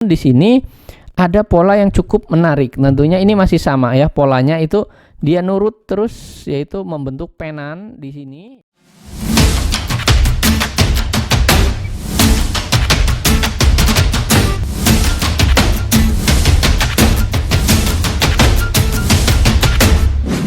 Di sini ada pola yang cukup menarik. Tentunya ini masih sama ya, polanya itu dia nurut terus, yaitu membentuk penan di sini.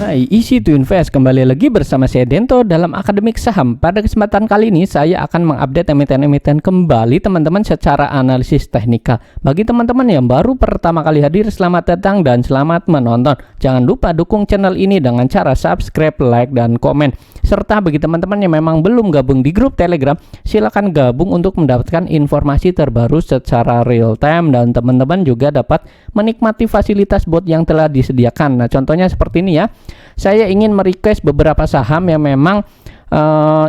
Hai, Easy to Invest, kembali lagi bersama saya Dento dalam Akademik Saham. Pada kesempatan kali ini saya akan mengupdate emiten-emiten kembali teman-teman secara analisis teknikal. Bagi teman-teman yang baru pertama kali hadir, selamat datang dan selamat menonton. Jangan lupa dukung channel ini dengan cara subscribe, like, dan komen. Serta bagi teman-teman yang memang belum gabung di grup Telegram, silakan gabung untuk mendapatkan informasi terbaru secara real time, dan teman-teman juga dapat menikmati fasilitas bot yang telah disediakan. Nah, contohnya seperti ini ya. Saya ingin merequest beberapa saham yang memang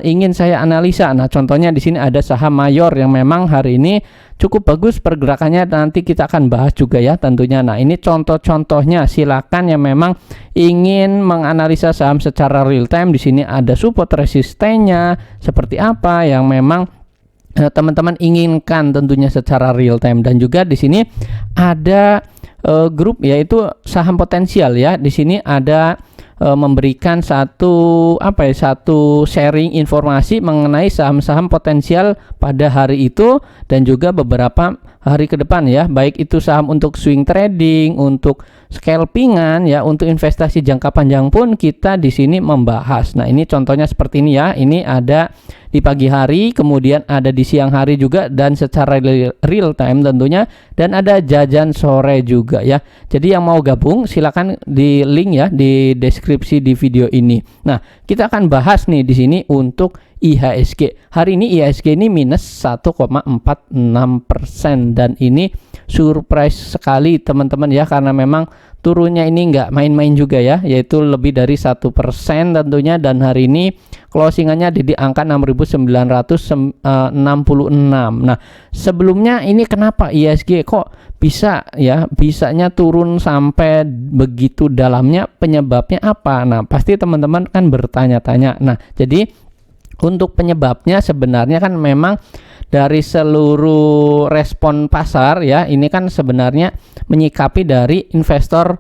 ingin saya analisa. Nah, contohnya di sini ada saham Mayor yang memang hari ini cukup bagus pergerakannya, nanti kita akan bahas juga ya tentunya. Nah, ini contoh-contohnya, silakan yang memang ingin menganalisa saham secara real time. Di sini ada support resistennya seperti apa yang memang teman-teman inginkan tentunya secara real time. Dan juga di sini ada grup yaitu saham potensial ya. Di sini ada memberikan satu sharing informasi mengenai saham-saham potensial pada hari itu dan juga beberapa hari ke depan ya, baik itu saham untuk swing trading, untuk scalpingan ya, untuk investasi jangka panjang pun kita di sini membahas. Nah, ini contohnya seperti ini ya. Ini ada di pagi hari, kemudian ada di siang hari juga, dan secara real time tentunya, dan ada jajan sore juga ya. Jadi yang mau gabung silakan di link ya di deskripsi di video ini. Nah, kita akan bahas nih di sini untuk IHSG. Hari ini IHSG ini minus 1,46%, dan ini surprise sekali teman-teman ya, karena memang turunnya ini nggak main-main juga ya, yaitu lebih dari 1% tentunya, dan hari ini closingannya di angka 6.966. Nah, sebelumnya ini kenapa IHSG kok bisa ya, bisanya turun sampai begitu dalamnya, penyebabnya apa? Nah, pasti teman-teman kan bertanya-tanya. Nah, jadi untuk penyebabnya sebenarnya kan memang dari seluruh respon pasar ya, ini kan sebenarnya menyikapi dari investor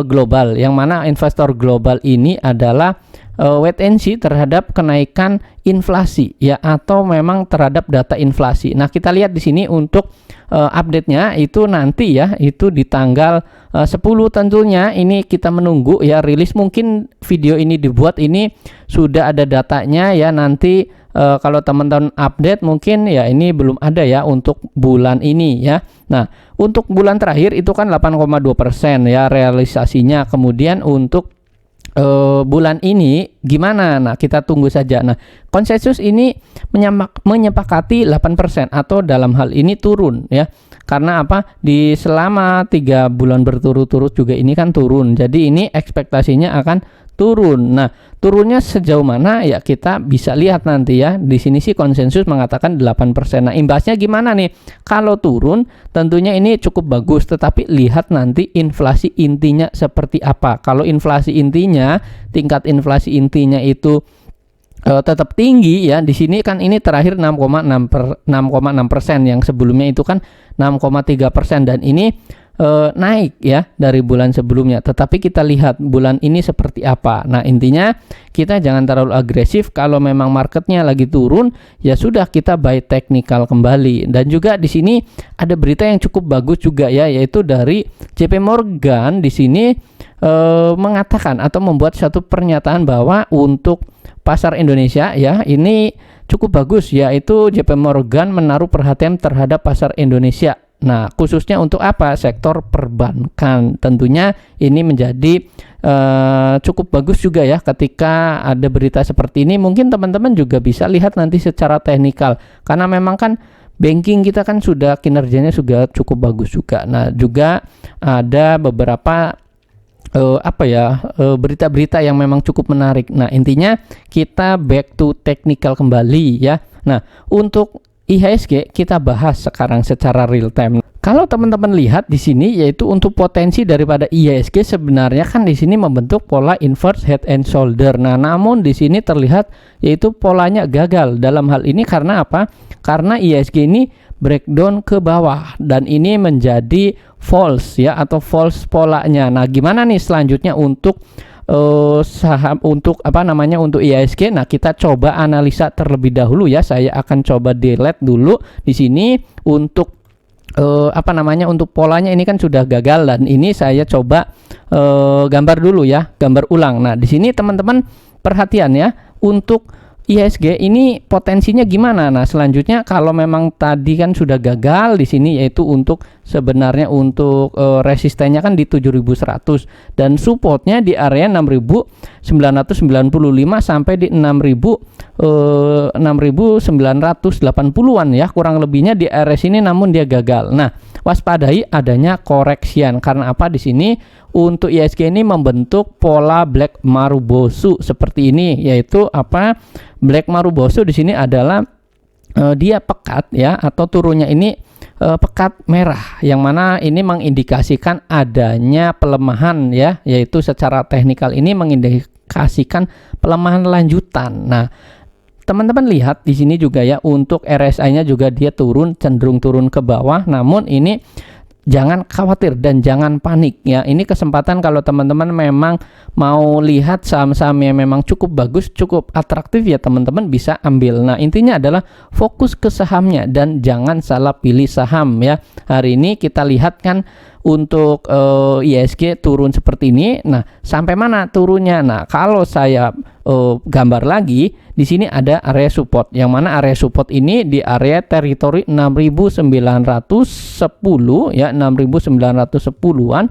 global, yang mana investor global ini adalah wait and see terhadap kenaikan inflasi ya, atau memang terhadap data inflasi. Nah, kita lihat di sini untuk update-nya itu nanti ya, itu di tanggal 10 tentunya. Ini kita menunggu ya rilis, mungkin video ini dibuat ini sudah ada datanya ya. Nanti kalau teman-teman update mungkin ya ini belum ada ya untuk bulan ini ya. Nah, untuk bulan terakhir itu kan 8,2% ya realisasinya. Kemudian untuk bulan ini gimana? Nah, kita tunggu saja. Nah, konsensus ini menyepakati 8% atau dalam hal ini turun ya. Karena apa? Di selama 3 bulan berturut-turut juga ini kan turun. Jadi ini ekspektasinya akan turun. Nah, turunnya sejauh mana ya kita bisa lihat nanti ya. Di sini sih konsensus mengatakan 8%. Nah, imbasnya gimana nih? Kalau turun tentunya ini cukup bagus, tetapi lihat nanti inflasi intinya seperti apa. Kalau inflasi intinya, tingkat inflasi intinya itu tetap tinggi ya. Di sini kan ini terakhir 6,6%, yang sebelumnya itu kan 6,3%, dan ini naik ya dari bulan sebelumnya. Tetapi kita lihat bulan ini seperti apa. Nah, intinya kita jangan terlalu agresif. Kalau memang marketnya lagi turun, ya sudah kita buy teknikal kembali. Dan juga di sini ada berita yang cukup bagus juga ya, yaitu dari JP Morgan. Di sini mengatakan atau membuat satu pernyataan bahwa untuk pasar Indonesia ya ini cukup bagus, yaitu JP Morgan menaruh perhatian terhadap pasar Indonesia. Nah, khususnya untuk apa? Sektor perbankan. Tentunya ini menjadi cukup bagus juga ya ketika ada berita seperti ini. Mungkin teman-teman juga bisa lihat nanti secara teknikal, karena memang kan banking kita kan sudah kinerjanya sudah cukup bagus juga. Nah, juga ada beberapa berita-berita yang memang cukup menarik. Nah, intinya kita back to technical kembali ya. Nah, untuk IHSG kita bahas sekarang secara real time. Kalau teman-teman lihat di sini, yaitu untuk potensi daripada IHSG sebenarnya kan di sini membentuk pola inverse head and shoulder. Nah, namun di sini terlihat yaitu polanya gagal dalam hal ini karena apa? Karena IHSG ini breakdown ke bawah dan ini menjadi false ya, atau false polanya. Nah, gimana nih selanjutnya untuk saham, untuk untuk IHSG? Nah, kita coba analisa terlebih dahulu ya. Saya akan coba delete dulu di sini untuk untuk polanya. Ini kan sudah gagal dan ini saya coba gambar dulu ya, gambar ulang. Nah, di sini teman-teman perhatian ya, untuk IHSG ini potensinya gimana? Nah, selanjutnya kalau memang tadi kan sudah gagal di sini, yaitu untuk sebenarnya untuk resistennya kan di 7100 dan supportnya di area 6995 sampai di 6980-an ya, kurang lebihnya di area sini, namun dia gagal. Nah, waspadai adanya koreksian. Karena apa? Di sini untuk IHSG ini membentuk pola Black Marubozu seperti ini, yaitu Black Marubozu di sini adalah dia pekat ya, atau turunnya ini pekat merah, yang mana ini mengindikasikan adanya pelemahan ya, yaitu secara teknikal ini mengindikasikan pelemahan lanjutan. Nah, teman-teman lihat di sini juga ya, untuk RSI-nya juga dia cenderung turun ke bawah, namun ini jangan khawatir dan jangan panik ya. Ini kesempatan kalau teman-teman memang mau lihat saham-saham yang memang cukup bagus, cukup atraktif ya, teman-teman bisa ambil. Nah, intinya adalah fokus ke sahamnya dan jangan salah pilih saham ya. Hari ini kita lihat kan untuk IHSG turun seperti ini. Nah, sampai mana turunnya? Nah, kalau saya gambar lagi, di sini ada area support, yang mana area support ini di area teritori 6910 ya, 6910-an.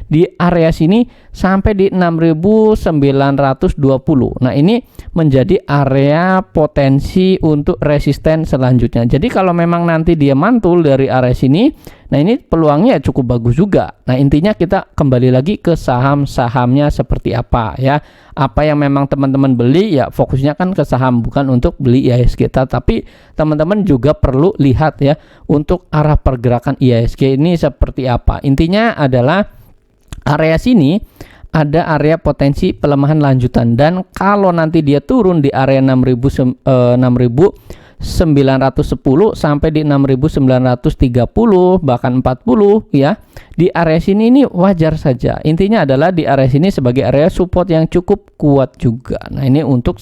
Di area sini sampai di 6920. Nah, ini menjadi area potensi untuk resisten selanjutnya. Jadi kalau memang nanti dia mantul dari area sini, nah ini peluangnya cukup bagus juga. Nah, intinya kita kembali lagi ke saham-sahamnya seperti apa ya. Apa yang memang teman-teman beli ya, fokusnya kan ke saham, bukan untuk beli IHSG kita. Tapi teman-teman juga perlu lihat ya, untuk arah pergerakan IHSG ini seperti apa. Intinya adalah area sini ada area potensi pelemahan lanjutan, dan kalau nanti dia turun di area 6910 sampai di 6930 bahkan 40 ya, di area sini ini wajar saja. Intinya adalah di area sini sebagai area support yang cukup kuat juga. Nah, ini untuk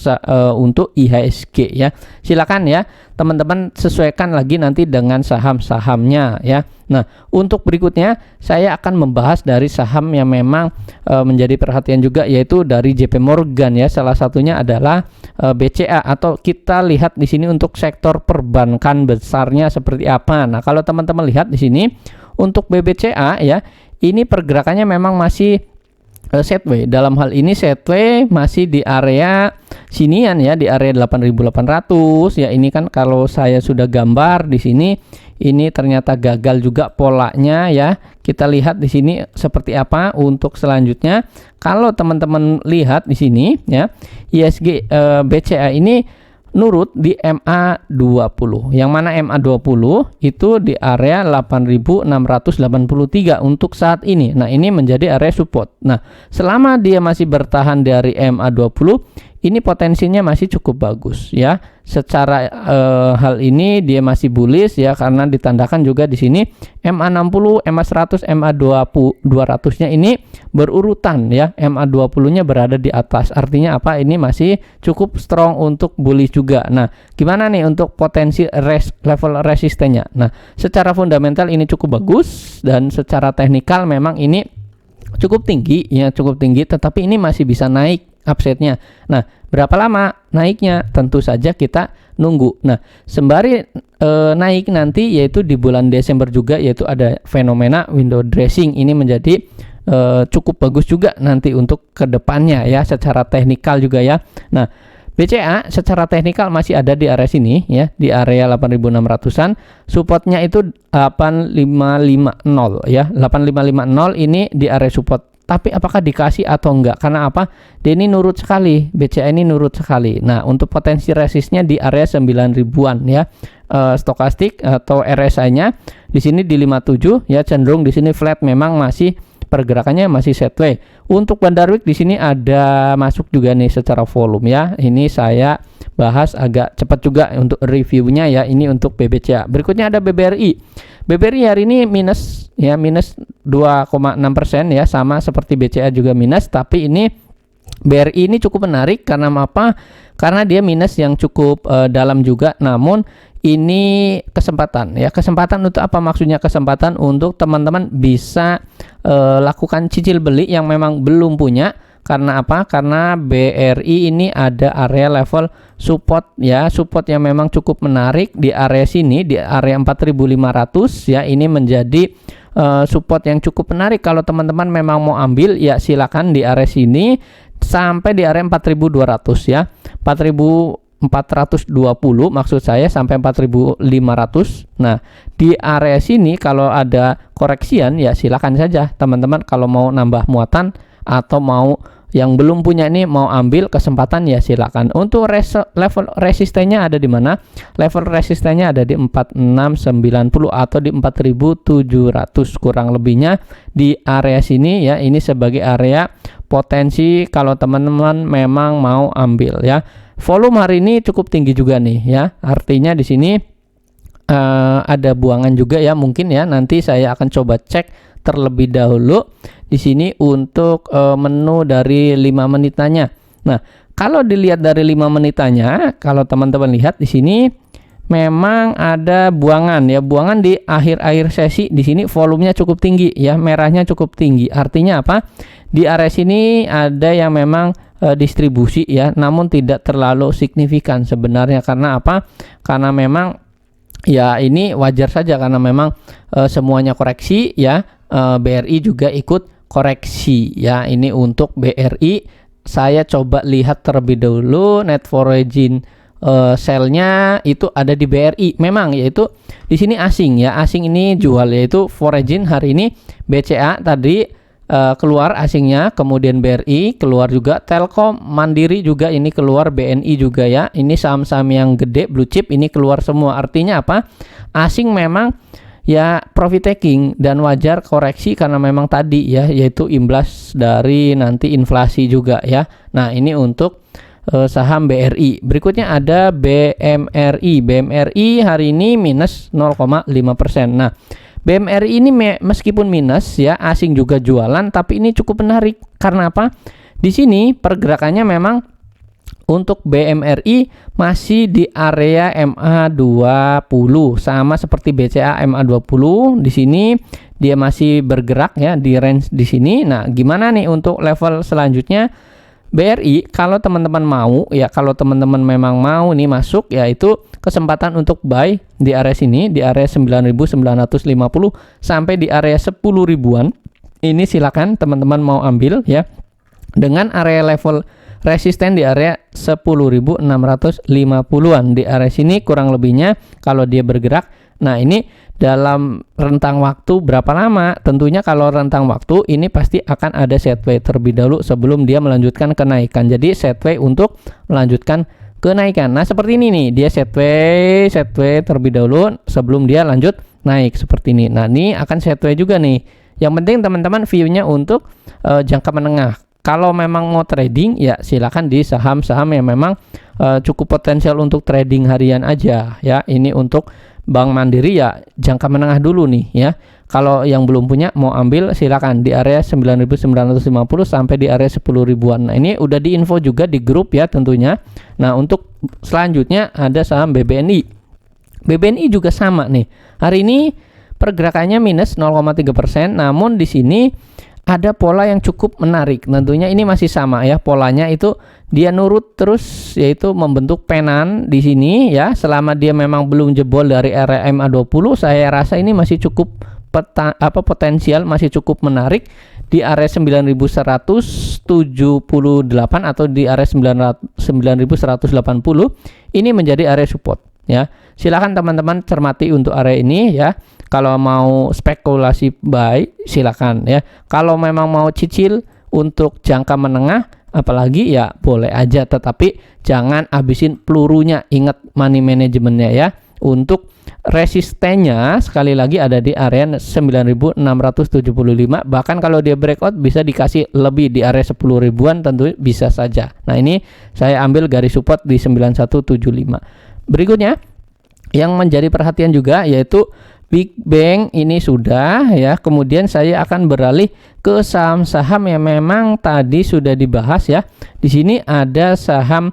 IHSG ya. Silakan ya teman-teman sesuaikan lagi nanti dengan saham-sahamnya ya. Nah, untuk berikutnya saya akan membahas dari saham yang memang menjadi perhatian juga, yaitu dari JP Morgan ya. Salah satunya adalah BCA, atau kita lihat di sini untuk sektor perbankan besarnya seperti apa. Nah, kalau teman-teman lihat di sini untuk BBCA ya, ini pergerakannya memang masih sideways. Dalam hal ini sideways masih di area sinian ya, di area 8.800 ya. Ini kan kalau saya sudah gambar di sini, ini ternyata gagal juga polanya ya. Kita lihat di sini seperti apa untuk selanjutnya. Kalau teman-teman lihat di sini ya, IHSG BCA ini nurut di MA20, yang mana MA20 itu di area 8.683 untuk saat ini. Nah, ini menjadi area support. Nah, selama dia masih bertahan dari MA20, ini potensinya masih cukup bagus ya. Secara hal ini dia masih bullish ya, karena ditandakan juga di sini MA60, MA100, MA200-nya ini berurutan ya. MA20-nya berada di atas. Artinya apa? Ini masih cukup strong untuk bullish juga. Nah, gimana nih untuk potensi level resistennya? Nah, secara fundamental ini cukup bagus, dan secara teknikal memang ini cukup tinggi ya, cukup tinggi, tetapi ini masih bisa naik upside-nya. Nah, berapa lama naiknya? Tentu saja kita nunggu. Nah, sembari naik nanti yaitu di bulan Desember juga, yaitu ada fenomena window dressing. Ini menjadi cukup bagus juga nanti untuk kedepannya ya, secara teknikal juga ya. Nah, BCA secara teknikal masih ada di area sini ya, di area 8.600-an. Supportnya itu 8550 ya. 8550 ini di area support. Tapi apakah dikasih atau enggak? Karena apa? Dia ini nurut sekali, BCA ini nurut sekali. Nah, untuk potensi resistnya di area 9.000-an ya. Stokastik atau RSI-nya di sini di 57 ya, cenderung di sini flat, memang masih pergerakannya masih sideways. Untuk Bandar Week di sini ada masuk juga nih secara volume ya. Ini saya bahas agak cepat juga untuk reviewnya ya. Ini untuk BBCA. Berikutnya ada BBRI. BBRI hari ini minus ya, minus 2,6% ya, sama seperti BCA juga minus, tapi ini BRI ini cukup menarik karena apa? Karena dia minus yang cukup dalam juga, namun ini kesempatan ya. Kesempatan untuk apa maksudnya? Kesempatan untuk teman-teman bisa lakukan cicil beli yang memang belum punya. Karena apa? Karena BRI ini ada area level support ya, support yang memang cukup menarik di area sini, di area 4.500 ya. Ini menjadi support yang cukup menarik. Kalau teman-teman memang mau ambil ya silakan di area sini sampai di area 4.200 ya. 4.420 maksud saya, sampai 4.500. Nah, di area sini kalau ada koreksian ya silakan saja teman-teman, kalau mau nambah muatan atau mau yang belum punya ini mau ambil kesempatan ya silakan. Untuk level resistennya ada di mana? Level resistennya ada di 4690 atau di 4700 kurang lebihnya di area sini ya. Ini sebagai area potensi kalau teman-teman memang mau ambil ya. Volume hari ini cukup tinggi juga nih ya. Artinya di sini ada buangan juga ya mungkin ya. Nanti saya akan coba cek terlebih dahulu di sini untuk menu dari 5 menitannya. Nah, kalau dilihat dari 5 menitannya, kalau teman-teman lihat di sini memang ada buangan ya. Buangan di akhir-akhir sesi di sini volumenya cukup tinggi ya, merahnya cukup tinggi. Artinya apa? Di area sini ada yang memang distribusi ya, namun tidak terlalu signifikan sebenarnya. Karena apa? Karena memang ya ini wajar saja karena memang semuanya koreksi ya. BRI juga ikut koreksi ya. Ini untuk BRI saya coba lihat terlebih dahulu net foreign sell-nya itu ada di BRI memang, yaitu di sini asing ya. Asing ini jual, yaitu foreign hari ini BCA tadi keluar asingnya, kemudian BRI keluar juga, Telkom, Mandiri juga ini keluar, BNI juga ya. Ini saham-saham yang gede blue chip ini keluar semua. Artinya apa? Asing memang ya profit taking dan wajar koreksi karena memang tadi ya, yaitu imbas dari nanti inflasi juga ya. Nah, ini untuk saham BRI. Berikutnya ada BMRI. BMRI hari ini minus 0,5%. Nah, BMRI ini meskipun minus ya, asing juga jualan, tapi ini cukup menarik. Karena apa? Di sini pergerakannya memang untuk BMRI masih di area MA20 sama seperti BCA MA20. Di sini dia masih bergerak ya di range di sini. Nah, gimana nih untuk level selanjutnya? BRI kalau teman-teman mau ya, kalau teman-teman memang mau nih masuk, yaitu kesempatan untuk buy di area sini, di area 9.950 sampai di area 10 ribuan. Ini silakan teman-teman mau ambil ya, dengan area level resisten di area 10.650-an. Di area sini kurang lebihnya kalau dia bergerak. Nah, ini dalam rentang waktu berapa lama? Tentunya kalau rentang waktu ini pasti akan ada setway terlebih dahulu sebelum dia melanjutkan kenaikan. Jadi setway untuk melanjutkan kenaikan. Nah, seperti ini nih, dia setway terlebih dahulu sebelum dia lanjut naik seperti ini. Nah, ini akan setway juga nih. Yang penting teman-teman view-nya untuk jangka menengah. Kalau memang mau trading ya silakan di saham-saham yang memang cukup potensial untuk trading harian aja ya. Ini untuk Bank Mandiri ya jangka menengah dulu nih ya. Kalau yang belum punya mau ambil silakan di area 9.950 sampai di area 10 ribuan. Nah, ini udah diinfo juga di grup ya tentunya. Nah, untuk selanjutnya ada saham BBNI. BBNI juga sama nih. Hari ini pergerakannya minus 0,3%, namun di sini ada pola yang cukup menarik. Tentunya ini masih sama ya, polanya itu dia nurut terus, yaitu membentuk penan di sini ya. Selama dia memang belum jebol dari area MA20, saya rasa ini masih cukup potensial, masih cukup menarik di area 9.178 atau di area 9.180. Ini menjadi area support ya. Silakan teman-teman cermati untuk area ini ya. Kalau mau spekulasi buy silakan ya. Kalau memang mau cicil untuk jangka menengah apalagi ya boleh aja, tetapi jangan habisin pelurunya. Ingat money manajemennya ya. Untuk resistennya sekali lagi ada di area 9.675, bahkan kalau dia breakout bisa dikasih lebih di area 10 ribuan tentu bisa saja. Nah, ini saya ambil garis support di 9175. Berikutnya yang menjadi perhatian juga yaitu Big Bang ini sudah ya. Kemudian saya akan beralih ke saham-saham yang memang tadi sudah dibahas ya. Di sini ada saham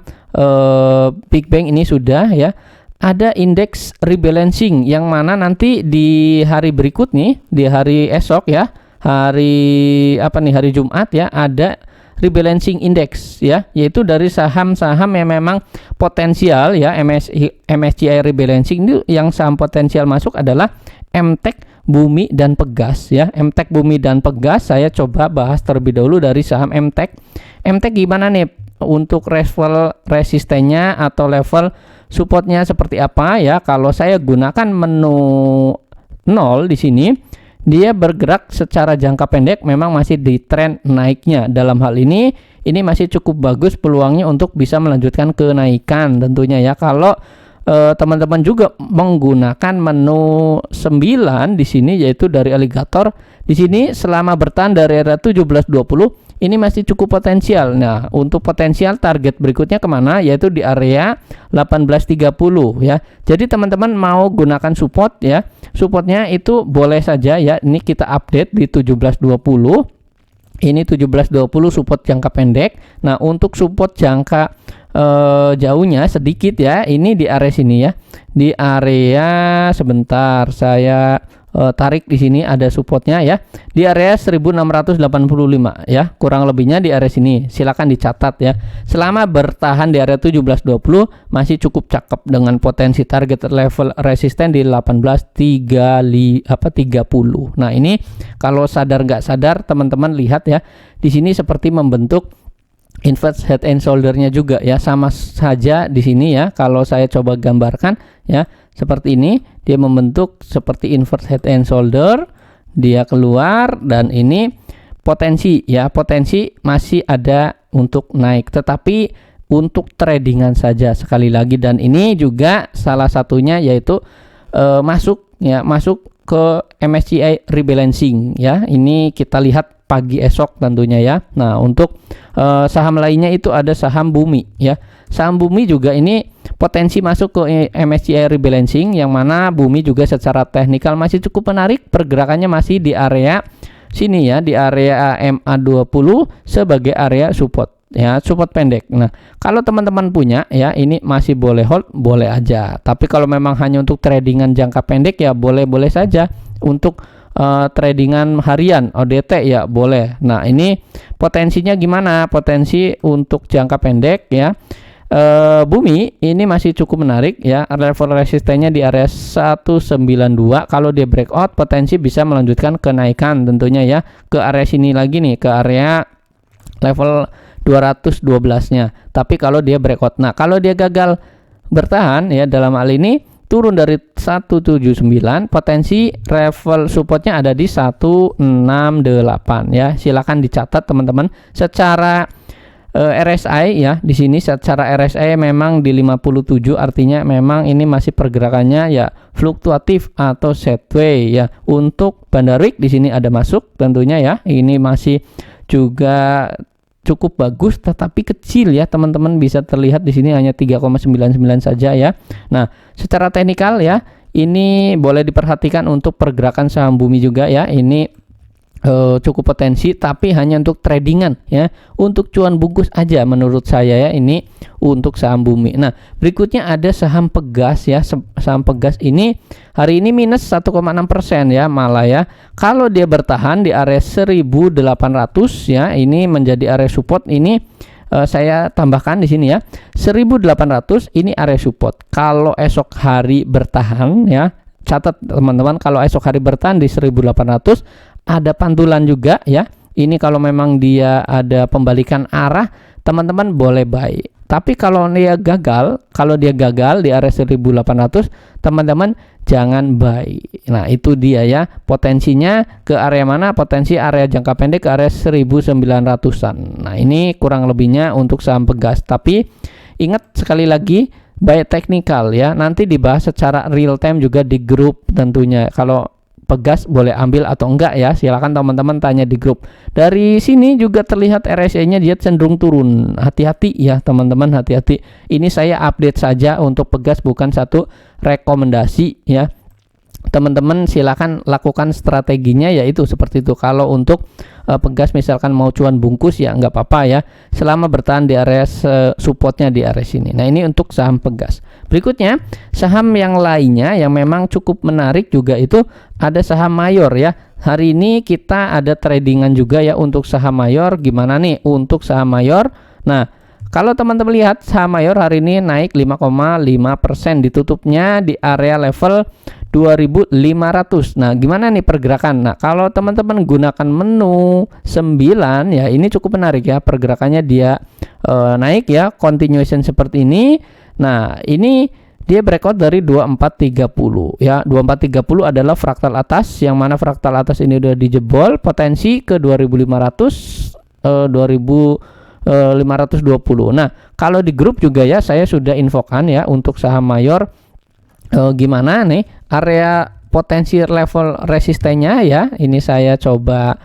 Big Bang ini sudah ya. Ada indeks rebalancing yang mana nanti di hari berikut nih, di hari esok ya, hari Jumat ya, ada rebalancing index ya, yaitu dari saham-saham yang memang potensial ya. MSCI rebalancing itu yang saham potensial masuk adalah MTEK, Bumi dan Pegas ya. MTEK, Bumi dan Pegas saya coba bahas terlebih dahulu dari saham MTEK. MTEK gimana nih untuk level resistennya atau level supportnya seperti apa ya? Kalau saya gunakan menu 0 di sini, dia bergerak secara jangka pendek memang masih di tren naiknya. Dalam hal ini masih cukup bagus peluangnya untuk bisa melanjutkan kenaikan tentunya ya. Kalau teman-teman juga menggunakan menu 9 di sini, yaitu dari alligator, di sini selama bertahan dari area 17.20 ini masih cukup potensial. Nah, untuk potensial target berikutnya kemana, yaitu di area 18.30 ya. Jadi teman-teman mau gunakan support ya, supportnya itu boleh saja ya. Ini kita update di 17.20. Ini 17.20 support jangka pendek. Nah, untuk support jangka jauhnya sedikit ya, ini di area sini ya. Di area sebentar saya tarik di sini ada supportnya ya, di area 1685 ya, kurang lebihnya di area sini. Silakan dicatat ya. Selama bertahan di area 17.20 masih cukup cakep dengan potensi target level resisten di 18.30. Nah, ini kalau sadar nggak sadar teman-teman lihat ya, di sini seperti membentuk inverse head and shoulder-nya juga ya, sama saja di sini ya. Kalau saya coba gambarkan ya, seperti ini, dia membentuk seperti inverse head and shoulder, dia keluar, dan ini potensi ya, potensi masih ada untuk naik, tetapi untuk tradingan saja sekali lagi. Dan ini juga salah satunya yaitu masuk ke MSCI rebalancing ya. Ini kita lihat pagi esok tentunya ya. Nah, untuk saham lainnya itu ada saham Bumi ya. Saham Bumi juga ini potensi masuk ke MSCI rebalancing, yang mana Bumi juga secara teknikal masih cukup menarik, pergerakannya masih di area sini ya, di area MA20 sebagai area support ya, support pendek. Nah, kalau teman-teman punya ya, ini masih boleh hold, boleh aja. Tapi kalau memang hanya untuk tradingan jangka pendek ya boleh-boleh saja. Untuk tradingan harian ODT ya boleh. Nah, ini potensinya gimana? Potensi untuk jangka pendek ya, Bumi ini masih cukup menarik ya. Level resistennya di area 192. Kalau dia breakout potensi bisa melanjutkan kenaikan tentunya ya, ke area sini lagi nih, ke area level 212-nya. Tapi kalau dia breakout, nah kalau dia gagal bertahan ya, dalam hal ini turun dari 179, potensi level supportnya ada di 168 ya. Silakan dicatat teman-teman. Secara RSI ya, di sini secara RSI memang di 57, artinya memang ini masih pergerakannya ya fluktuatif atau sideways ya. Untuk Bandar Week di sini ada masuk tentunya ya. Ini masih juga cukup bagus tetapi kecil ya, teman-teman bisa terlihat di sini hanya 3,99 saja ya. Nah, secara teknikal ya, ini boleh diperhatikan untuk pergerakan saham Bumi juga ya. Ini cukup potensi, tapi hanya untuk tradingan ya, untuk cuan bungkus aja menurut saya ya, ini untuk saham Bumi. Nah, berikutnya ada saham Pegas ya. Saham Pegas ini hari ini minus 1,6% ya, malah ya. Kalau dia bertahan di area 1.800 ya, ini menjadi area support. Ini saya tambahkan di sini ya, 1.800 ini area support. Kalau esok hari bertahan ya, catat teman-teman, kalau esok hari bertahan di 1.800 ada pantulan juga ya. Ini kalau memang dia ada pembalikan arah, teman-teman boleh buy. Tapi kalau dia gagal di area 1.800, teman-teman jangan buy. Nah, itu dia ya, potensinya ke area mana? Potensi area jangka pendek ke area 1.900-an. Nah, ini kurang lebihnya untuk saham Pegas. Tapi ingat sekali lagi, by technical ya. Nanti dibahas secara real time juga di grup tentunya. Kalau Pegas boleh ambil atau enggak ya, silakan teman-teman tanya di grup. Dari sini juga terlihat RSI-nya dia cenderung turun. Hati-hati ya teman-teman, hati-hati. Ini saya update saja untuk Pegas, bukan satu rekomendasi ya. Teman-teman silakan lakukan strateginya, yaitu seperti itu. Kalau untuk Pegas misalkan mau cuan bungkus ya nggak apa-apa ya, selama bertahan di area supportnya di area sini. Nah ini untuk saham Pegas. Berikutnya saham yang lainnya yang memang cukup menarik juga itu ada saham Mayor ya. Hari ini kita ada tradingan juga ya untuk saham Mayor. Gimana nih untuk saham Mayor? Nah kalau teman-teman lihat saham Mayor hari ini naik 5,5%, ditutupnya di area level 2500. Nah, gimana nih pergerakan? Nah, kalau teman-teman gunakan menu 9 ya, ini cukup menarik ya pergerakannya, dia naik ya, continuation seperti ini. Nah, ini dia breakout dari 2430 ya. 2430 adalah fraktal atas, yang mana fraktal atas ini udah dijebol, potensi ke 2500 520. Nah, kalau di grup juga ya saya sudah infokan ya untuk saham Mayor gimana nih area potensi level resistennya ya. Ini saya coba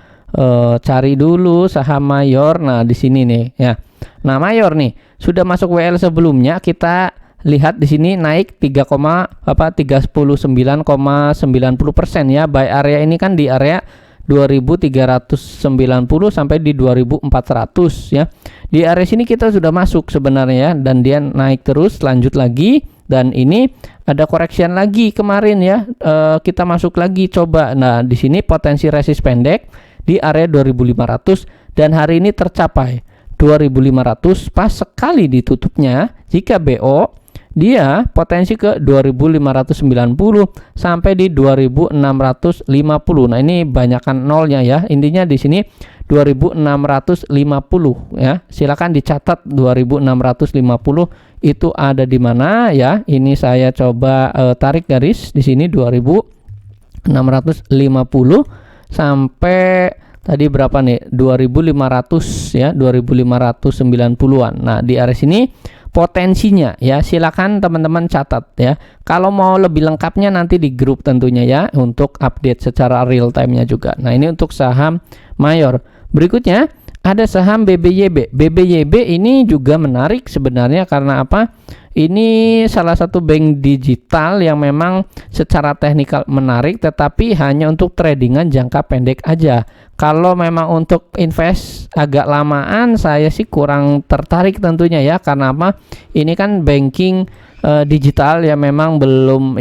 cari dulu saham Mayor. Nah, di sini nih ya. Nah, Mayor nih sudah masuk WL sebelumnya, kita lihat di sini naik 319,90% ya. Buy area ini kan di area 2390 sampai di 2400 ya. Di area sini kita sudah masuk sebenarnya ya, dan dia naik terus, lanjut lagi, dan ini ada correction lagi kemarin ya. Kita masuk lagi coba. Nah, di sini potensi resist pendek di area 2500 dan hari ini tercapai 2500 pas sekali ditutupnya. Jika BO dia potensi ke 2590 sampai di 2650. Nah, ini banyakkan nolnya ya. Intinya di sini 2650 ya. Silakan dicatat 2650 itu ada di mana ya. Ini saya coba tarik garis di sini 2650 sampai tadi berapa nih? 2500 ya, 2590-an. Nah, di area sini potensinya ya, silakan teman-teman catat ya. Kalau mau lebih lengkapnya nanti di grup tentunya ya, untuk update secara real time-nya juga. Nah, ini untuk saham Mayor. Berikutnya ada saham BBYB. BBYB ini juga menarik sebenarnya karena apa? Ini salah satu bank digital yang memang secara teknikal menarik, tetapi hanya untuk tradingan jangka pendek aja. Kalau memang untuk invest agak lamaan, saya sih kurang tertarik tentunya ya. Karena apa? Ini kan banking digital ya, memang belum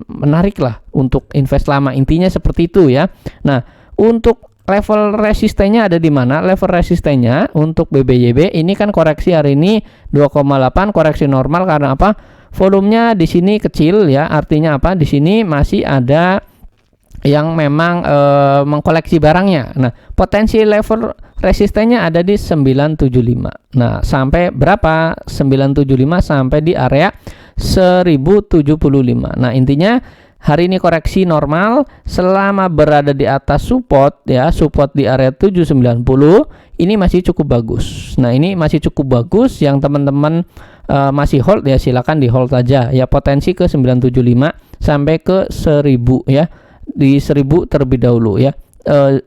menarik lah untuk invest lama. Intinya seperti itu ya. Nah, untuk level resistennya ada di mana? Level resistennya untuk BBYB ini kan koreksi hari ini 2,8, koreksi normal karena apa? Volumenya di sini kecil ya. Artinya apa? Di sini masih ada yang memang mengkoleksi barangnya. Nah, potensi level resistennya ada di 975. Nah, sampai berapa? 975 sampai di area 1075. Nah, intinya hari ini koreksi normal selama berada di atas support ya, support di area 790 ini masih cukup bagus. Nah, ini masih cukup bagus, yang teman-teman masih hold ya silakan di hold aja ya. Potensi ke 975 sampai ke 1000 ya. Di 1000 terlebih dahulu ya.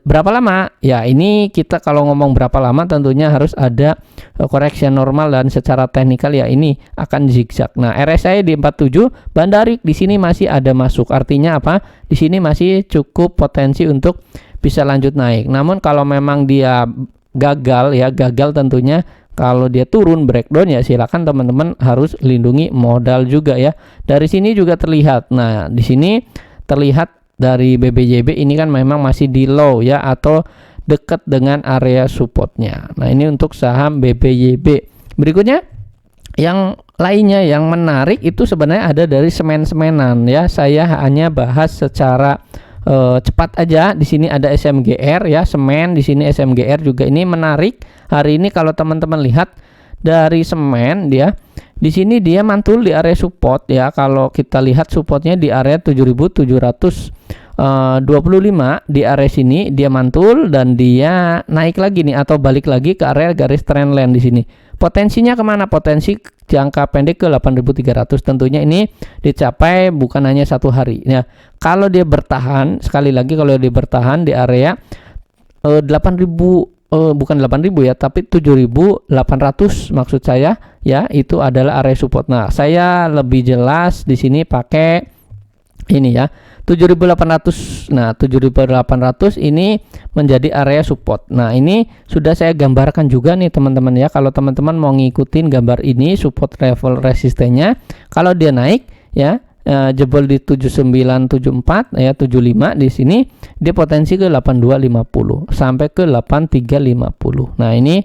Berapa lama? Ya, ini kita kalau ngomong berapa lama tentunya harus ada correction normal, dan secara teknikal ya ini akan zigzag. Nah, RSI di 47, Bandarik di sini masih ada masuk. Artinya apa? Di sini masih cukup potensi untuk bisa lanjut naik. Namun kalau memang dia gagal tentunya, kalau dia turun breakdown ya silakan teman-teman harus lindungi modal juga ya. Dari sini juga terlihat. Nah, di sini terlihat dari BBYB ini kan memang masih di low ya, atau dekat dengan area supportnya. Nah, ini untuk saham BBYB. Berikutnya yang lainnya yang menarik itu sebenarnya ada dari semen-semenan ya. Saya hanya bahas secara cepat aja. Di sini ada SMGR ya, semen. Di sini SMGR juga ini menarik. Hari ini kalau teman-teman lihat dari semen dia di sini dia mantul di area support ya. Kalau kita lihat supportnya di area 7.700 25 di area sini dia mantul dan dia naik lagi nih atau balik lagi ke area garis trendline di sini. Potensinya kemana? Potensi jangka pendek ke 8.300. Tentunya ini dicapai bukan hanya satu hari. Ya, kalau dia bertahan, sekali lagi kalau dia bertahan di area 8.000 bukan 8.000 ya, tapi 7.800 maksud saya ya, itu adalah area support. Nah, saya lebih jelas di sini pakai ini ya. 7.800. Nah, 7.800 ini menjadi area support. Nah, ini sudah saya gambarkan juga nih teman-teman ya. Kalau teman-teman mau ngikutin gambar ini support level resistennya, kalau dia naik ya jebol di 7974 ya 75 di sini dia potensi ke 8250 sampai ke 8350. Nah, ini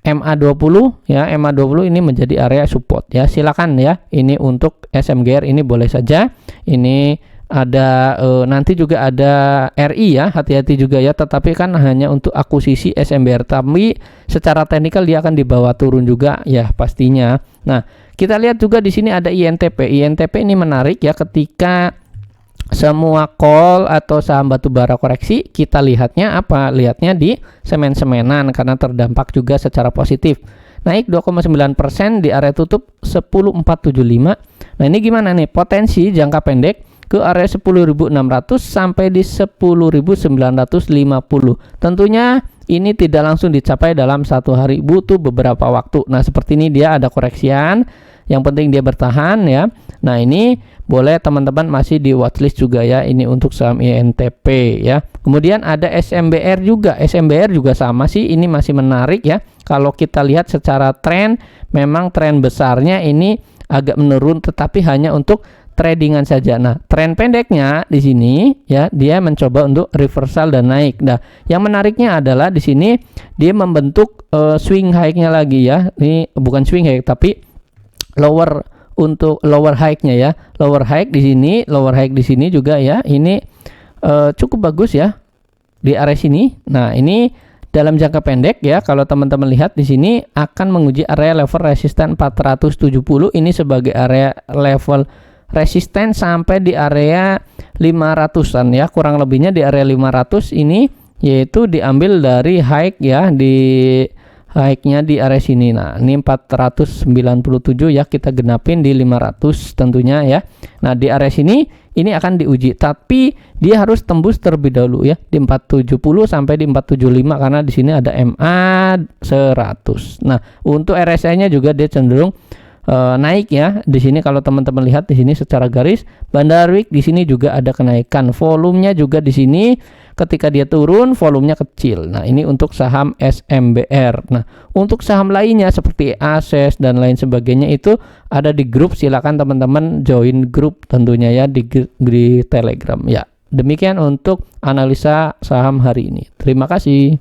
MA20 ya, MA20 ini menjadi area support ya. Silakan ya. Ini untuk SMGR ini boleh saja. Ini ada nanti juga ada RI ya, hati-hati juga ya, tetapi kan hanya untuk akuisisi SMBR, tapi secara teknikal dia akan dibawa turun juga ya pastinya. Nah, kita lihat juga di sini ada INTP. INTP ini menarik ya, ketika semua call atau saham batubara koreksi, kita lihatnya apa? Lihatnya di semen-semenan karena terdampak juga secara positif. Naik 2,9% di area tutup 10.475. Nah, ini gimana nih? Potensi jangka pendek ke area 10.600 sampai di 10.950. Tentunya ini tidak langsung dicapai dalam satu hari, butuh beberapa waktu. Nah, seperti ini dia ada koreksian, yang penting dia bertahan ya. Nah, ini boleh teman-teman masih di watchlist juga ya, ini untuk saham INTP ya. Kemudian ada SMBR juga. SMBR juga sama sih, ini masih menarik ya. Kalau kita lihat secara tren, memang tren besarnya ini agak menurun, tetapi hanya untuk tradingan saja. Nah, tren pendeknya di sini ya, dia mencoba untuk reversal dan naik. Nah, yang menariknya adalah di sini dia membentuk swing high-nya lagi ya. Ini bukan swing high tapi lower, untuk lower high-nya ya. Lower high di sini juga ya. Ini cukup bagus ya di area sini. Nah, ini dalam jangka pendek ya, kalau teman-teman lihat di sini akan menguji area level resisten 470 ini sebagai area level resisten sampai di area 500-an ya, kurang lebihnya di area 500 ini, yaitu diambil dari high ya, di high-nya di area sini. Nah, ini 497 ya, kita genapin di 500 tentunya ya. Nah, di area sini ini akan diuji, tapi dia harus tembus terlebih dahulu ya di 470 sampai di 475 karena di sini ada MA 100. Nah, untuk RSI-nya juga dia cenderung naik ya. Di sini kalau teman-teman lihat di sini secara garis Bandarwik di sini juga ada kenaikan. Volumenya juga di sini ketika dia turun volumenya kecil. Nah, ini untuk saham SMBR. Nah, untuk saham lainnya seperti ASES dan lain sebagainya itu ada di grup. Silakan teman-teman join grup tentunya ya di Telegram ya. Demikian untuk analisa saham hari ini. Terima kasih.